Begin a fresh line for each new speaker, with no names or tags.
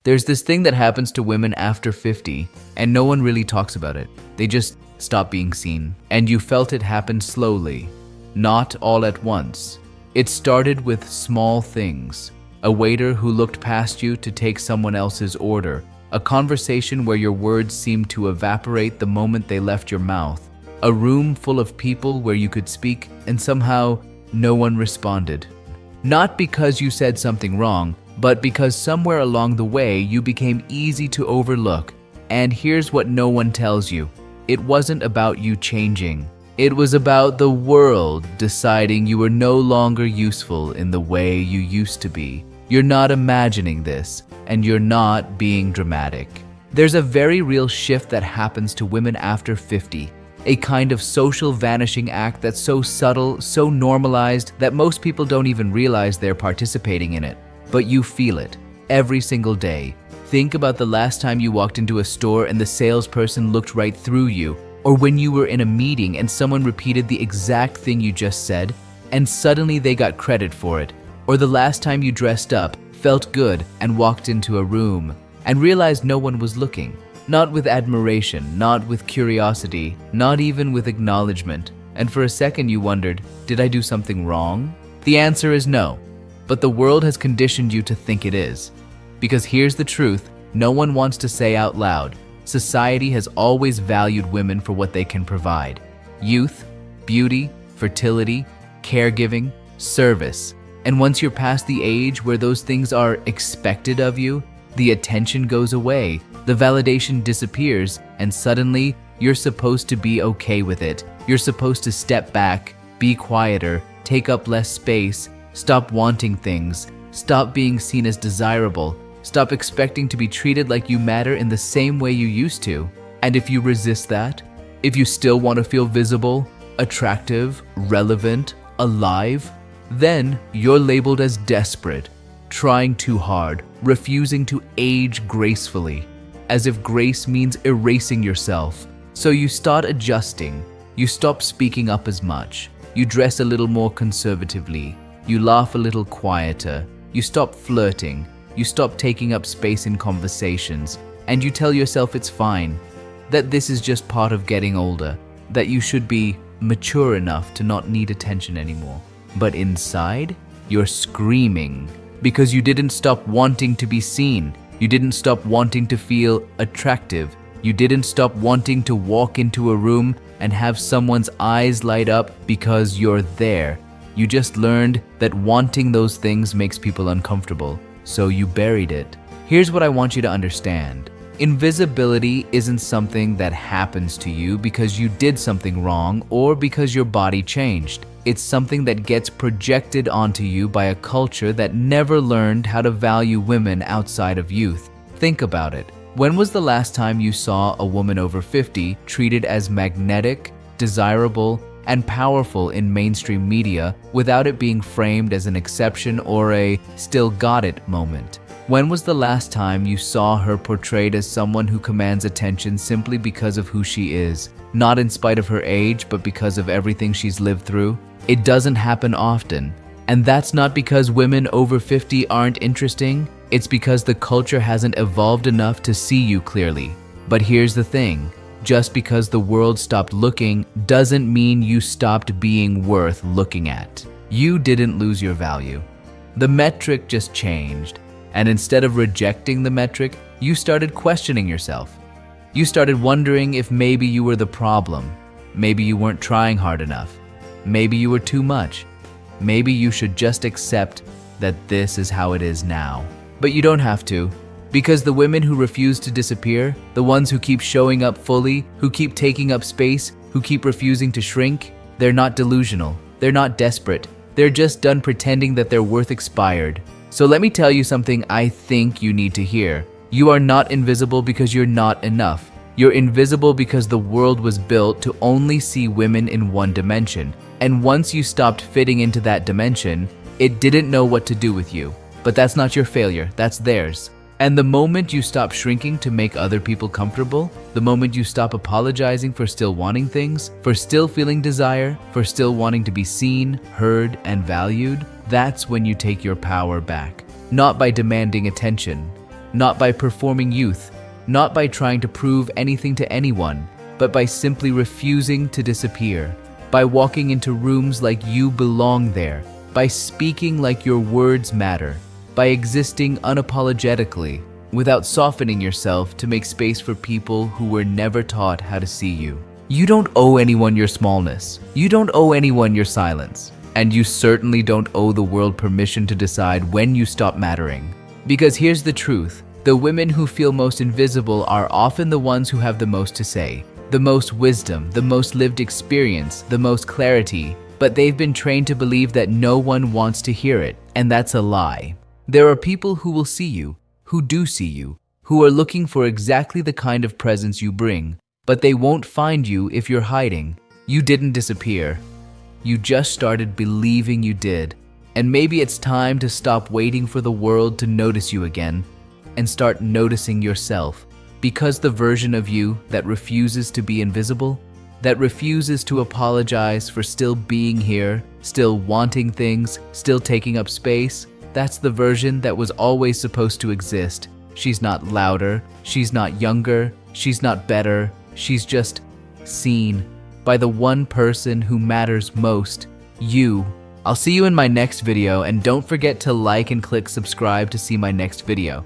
There's this thing that happens to women after 50, and no one really talks about it. They just stop being seen. And you felt it happen slowly, not all at once. It started with small things. A waiter who looked past you to take someone else's order. A conversation where your words seemed to evaporate the moment they left your mouth. A room full of people where you could speak and somehow no one responded. Not because you said something wrong, but because somewhere along the way you became easy to overlook. And here's what no one tells you. It wasn't about you changing. It was about the world deciding you were no longer useful in the way you used to be. You're not imagining this, and you're not being dramatic. There's a very real shift that happens to women after 50. A kind of social vanishing act that's so subtle, so normalized, that most people don't even realize they're participating in it. But you feel it every single day. Think about the last time you walked into a store and the salesperson looked right through you, or when you were in a meeting and someone repeated the exact thing you just said, and suddenly they got credit for it. Or the last time you dressed up, felt good, and walked into a room, and realized no one was looking. Not with admiration, not with curiosity, not even with acknowledgement. And for a second you wondered, did I do something wrong? The answer is no. But the world has conditioned you to think it is. Because here's the truth, no one wants to say out loud. Society has always valued women for what they can provide. Youth, beauty, fertility, caregiving, service. And once you're past the age where those things are expected of you, the attention goes away, the validation disappears, and suddenly you're supposed to be okay with it. You're supposed to step back, be quieter, take up less space, stop wanting things, stop being seen as desirable, stop expecting to be treated like you matter in the same way you used to. And if you resist that, if you still want to feel visible, attractive, relevant, alive, then you're labeled as desperate, trying too hard, refusing to age gracefully, as if grace means erasing yourself. So you start adjusting, you stop speaking up as much, you dress a little more conservatively, you laugh a little quieter, you stop flirting, you stop taking up space in conversations, and you tell yourself it's fine, that this is just part of getting older, that you should be mature enough to not need attention anymore. But inside, you're screaming because you didn't stop wanting to be seen. You didn't stop wanting to feel attractive. You didn't stop wanting to walk into a room and have someone's eyes light up because you're there. You just learned that wanting those things makes people uncomfortable, so you buried it. Here's what I want you to understand. Invisibility isn't something that happens to you because you did something wrong or because your body changed. It's something that gets projected onto you by a culture that never learned how to value women outside of youth. Think about it. When was the last time you saw a woman over 50 treated as magnetic, desirable, and powerful in mainstream media without it being framed as an exception or a still got it moment? When was the last time you saw her portrayed as someone who commands attention simply because of who she is, not in spite of her age, but because of everything she's lived through? It doesn't happen often. And that's not because women over 50 aren't interesting. It's because the culture hasn't evolved enough to see you clearly. But here's the thing. Just because the world stopped looking doesn't mean you stopped being worth looking at. You didn't lose your value. The metric just changed. And instead of rejecting the metric, you started questioning yourself. You started wondering if maybe you were the problem. Maybe you weren't trying hard enough. Maybe you were too much. Maybe you should just accept that this is how it is now. But you don't have to, because the women who refuse to disappear, the ones who keep showing up fully, who keep taking up space, who keep refusing to shrink, they're not delusional. They're not desperate. They're just done pretending that their worth expired. So let me tell you something I think you need to hear. You are not invisible because you're not enough. You're invisible because the world was built to only see women in one dimension. And once you stopped fitting into that dimension, it didn't know what to do with you. But that's not your failure, that's theirs. And the moment you stop shrinking to make other people comfortable, the moment you stop apologizing for still wanting things, for still feeling desire, for still wanting to be seen, heard, and valued, that's when you take your power back. Not by demanding attention, not by performing youth, not by trying to prove anything to anyone, but by simply refusing to disappear, by walking into rooms like you belong there, by speaking like your words matter, by existing unapologetically, without softening yourself to make space for people who were never taught how to see you. You don't owe anyone your smallness. You don't owe anyone your silence. And you certainly don't owe the world permission to decide when you stop mattering. Because here's the truth. The women who feel most invisible are often the ones who have the most to say, the most wisdom, the most lived experience, the most clarity, but they've been trained to believe that no one wants to hear it, and that's a lie. There are people who will see you, who do see you, who are looking for exactly the kind of presence you bring, but they won't find you if you're hiding. You didn't disappear. You just started believing you did. And maybe it's time to stop waiting for the world to notice you again and start noticing yourself. Because the version of you that refuses to be invisible, that refuses to apologize for still being here, still wanting things, still taking up space, that's the version that was always supposed to exist. She's not louder, she's not younger, she's not better, she's just seen by the one person who matters most, you. I'll see you in my next video, and don't forget to like and click subscribe to see my next video.